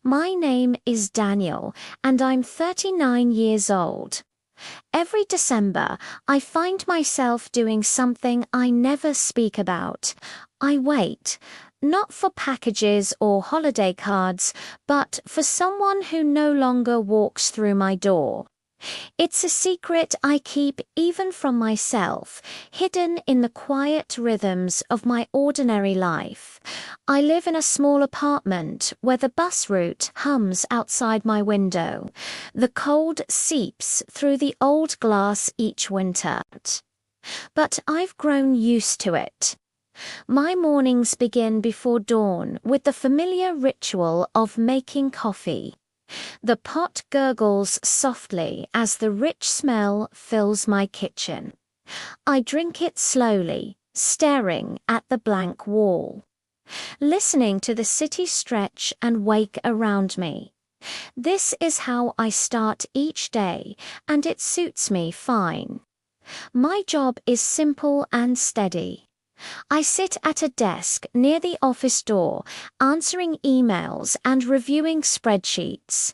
My name is Daniel, and I'm 39 years old. Every December, I find myself doing something I never speak about. I wait, not for packages or holiday cards, but for someone who no longer walks through my door. It's a secret I keep even from myself, hidden in the quiet rhythms of my ordinary life. I live in a small apartment where the bus route hums outside my window. The cold seeps through the old glass each winter. But I've grown used to it. My mornings begin before dawn with the familiar ritual of making coffee. The pot gurgles softly as the rich smell fills my kitchen. I drink it slowly, staring at the blank wall, listening to the city stretch and wake around me. This is how I start each day, and it suits me fine. My job is simple and steady. I sit at a desk near the office door, answering emails and reviewing spreadsheets.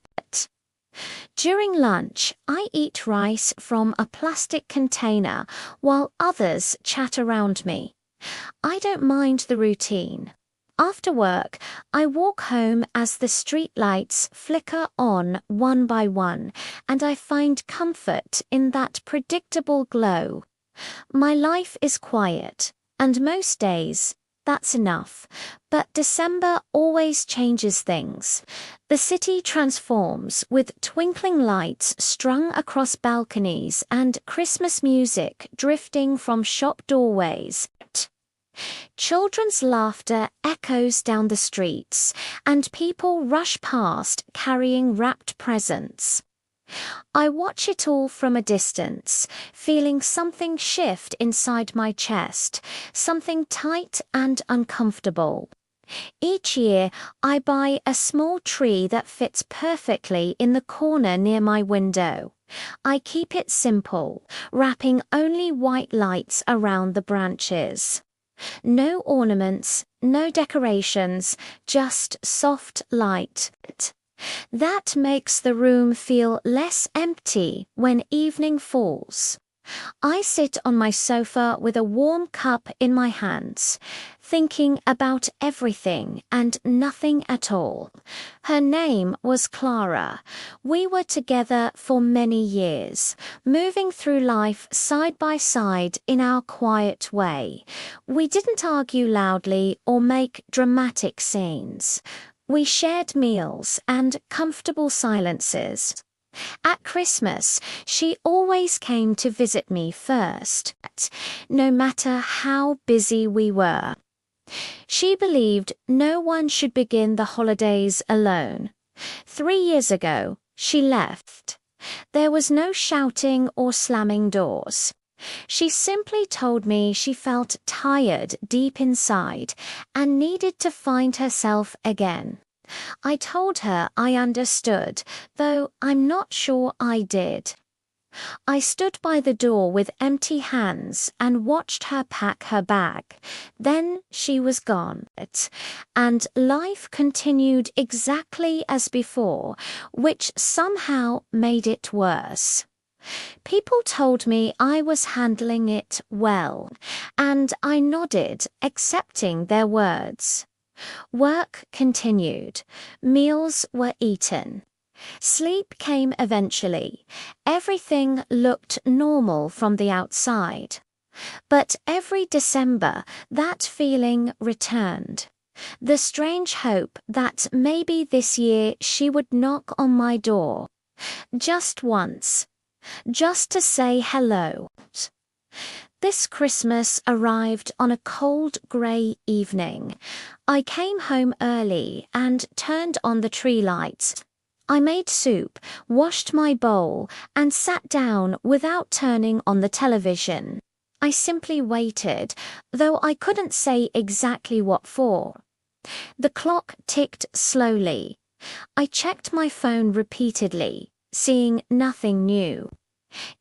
During lunch, I eat rice from a plastic container while others chat around me. I don't mind the routine. After work, I walk home as the street lights flicker on one by one, and I find comfort in that predictable glow. My life is quiet. And most days, that's enough. But December always changes things. The city transforms with twinkling lights strung across balconies and Christmas music drifting from shop doorways. Children's laughter echoes down the streets, and people rush past carrying wrapped presents. I watch it all from a distance, feeling something shift inside my chest, something tight and uncomfortable. Each year, I buy a small tree that fits perfectly in the corner near my window. I keep it simple, wrapping only white lights around the branches. No ornaments, no decorations, just soft light. That makes the room feel less empty when evening falls. I sit on my sofa with a warm cup in my hands, thinking about everything and nothing at all. Her name was Clara. We were together for many years, moving through life side by side in our quiet way. We didn't argue loudly or make dramatic scenes. We shared meals and comfortable silences. At Christmas, she always came to visit me first, no matter how busy we were. She believed no one should begin the holidays alone. 3 years ago, she left. There was no shouting or slamming doors. She simply told me she felt tired deep inside and needed to find herself again. I told her I understood, though I'm not sure I did. I stood by the door with empty hands and watched her pack her bag. Then she was gone, and life continued exactly as before, which somehow made it worse. People told me I was handling it well, and I nodded, accepting their words. Work continued. Meals were eaten. Sleep came eventually. Everything looked normal from the outside. But every December, that feeling returned. The strange hope that maybe this year she would knock on my door. Just once. Just to say hello. This Christmas arrived on a cold grey evening. I came home early and turned on the tree lights. I made soup, washed my bowl, and sat down without turning on the television. I simply waited, though I couldn't say exactly what for. The clock ticked slowly. I checked my phone repeatedly, seeing nothing new.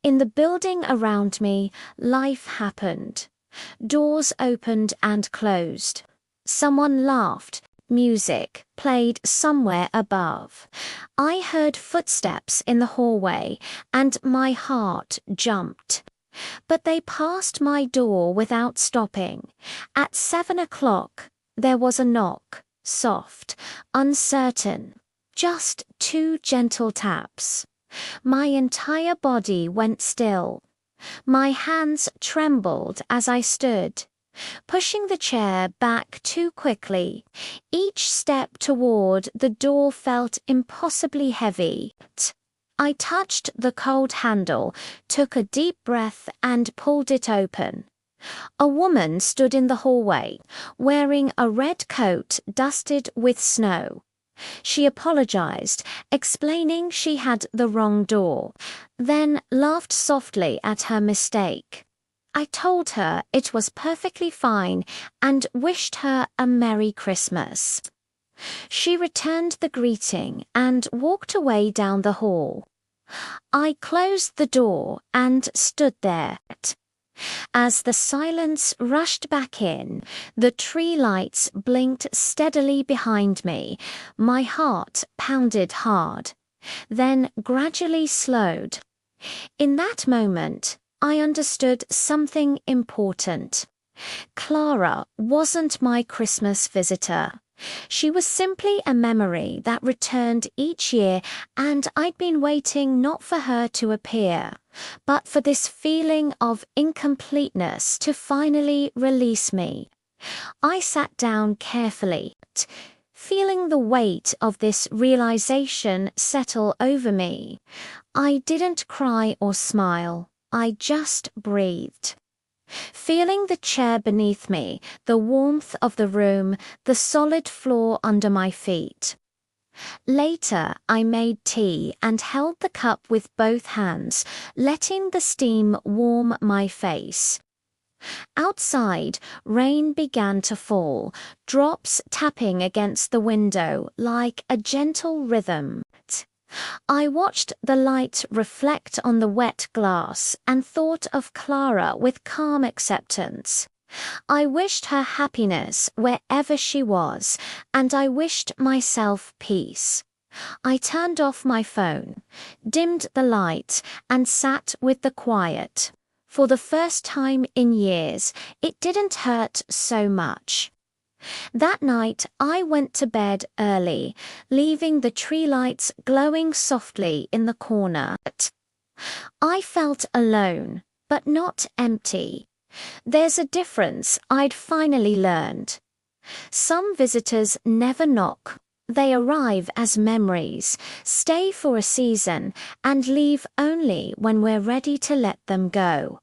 In the building around me, life happened. Doors opened and closed. Someone laughed, Music played somewhere above. I heard footsteps in the hallway, and my heart jumped. But they passed my door without stopping. At 7 o'clock, there was a knock, soft, uncertain, just 2 gentle taps. My entire body went still. My hands trembled as I stood, pushing the chair back too quickly. Each step toward the door felt impossibly heavy. I touched the cold handle, took a deep breath, and pulled it open. A woman stood in the hallway, wearing a red coat dusted with snow. She apologized, explaining she had the wrong door, then laughed softly at her mistake. I told her it was perfectly fine and wished her a Merry Christmas. She returned the greeting and walked away down the hall. I closed the door and stood there. As the silence rushed back in, the tree lights blinked steadily behind me. My heart pounded hard, then gradually slowed. In that moment, I understood something important. Clara wasn't my Christmas visitor. She was simply a memory that returned each year, and I'd been waiting not for her to appear, but for this feeling of incompleteness to finally release me. I sat down carefully, feeling the weight of this realization settle over me. I didn't cry or smile. I just breathed. Feeling the chair beneath me, the warmth of the room, the solid floor under my feet. Later, I made tea and held the cup with both hands, letting the steam warm my face. Outside, rain began to fall, drops tapping against the window like a gentle rhythm. I watched the light reflect on the wet glass and thought of Clara with calm acceptance. I wished her happiness wherever she was, and I wished myself peace. I turned off my phone, dimmed the light, and sat with the quiet. For the first time in years, it didn't hurt so much. That night, I went to bed early, leaving the tree lights glowing softly in the corner. I felt alone, but not empty. There's a difference I'd finally learned. Some visitors never knock. They arrive as memories, stay for a season, and leave only when we're ready to let them go.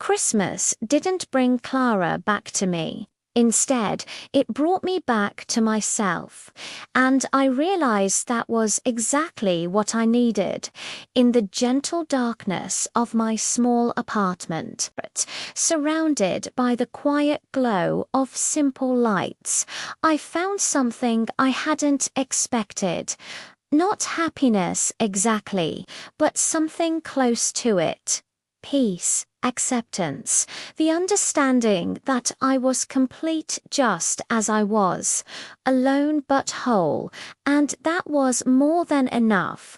Christmas didn't bring Clara back to me. Instead, it brought me back to myself, and I realized that was exactly what I needed. In the gentle darkness of my small apartment, surrounded by the quiet glow of simple lights, I found something I hadn't expected. Not happiness exactly, but something close to it. Peace, acceptance, the understanding that I was complete just as I was, alone but whole, and that was more than enough.